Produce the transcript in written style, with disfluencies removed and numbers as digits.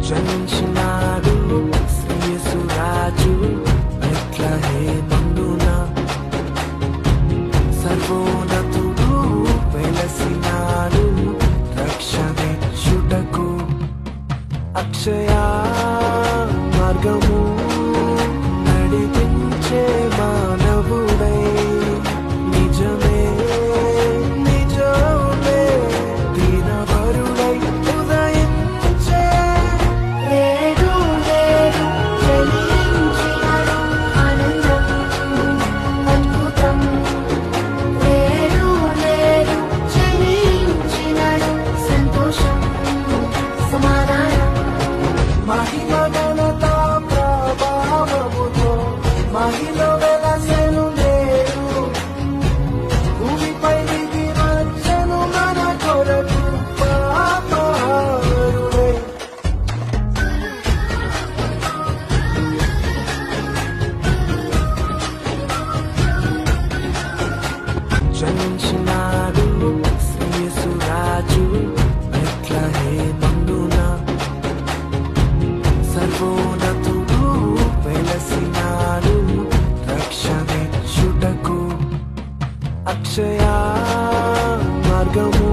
జన్మించినాడు శ్రీయేసురాజు బెత్లెహేమందున సర్వోన్నతుడు వెలసినాడు రక్షణిచ్చుటకు అక్షయ మార్గము నడిపించే మానవుడై నిజమే నిజమే దీనవరుడై ఉదయించే లేడు లేడు చెలించినడు ఆనందం అద్భుతం లేడు లేడు చెలించినడు సంతోషం సమాధానం మహిమ ఘనత ప్రభావముతో మహిలో వెలసెను నేడు భూమిపై దిగి వచ్చెను మన కొరకు పాపహారుడై జన్మించినాడు శ్రీయేసురాజు బెత్లెహేమందున సర్వోన్నతుడు వెలసినాడు రక్షణిచ్చుటకు అక్షయ మార్గము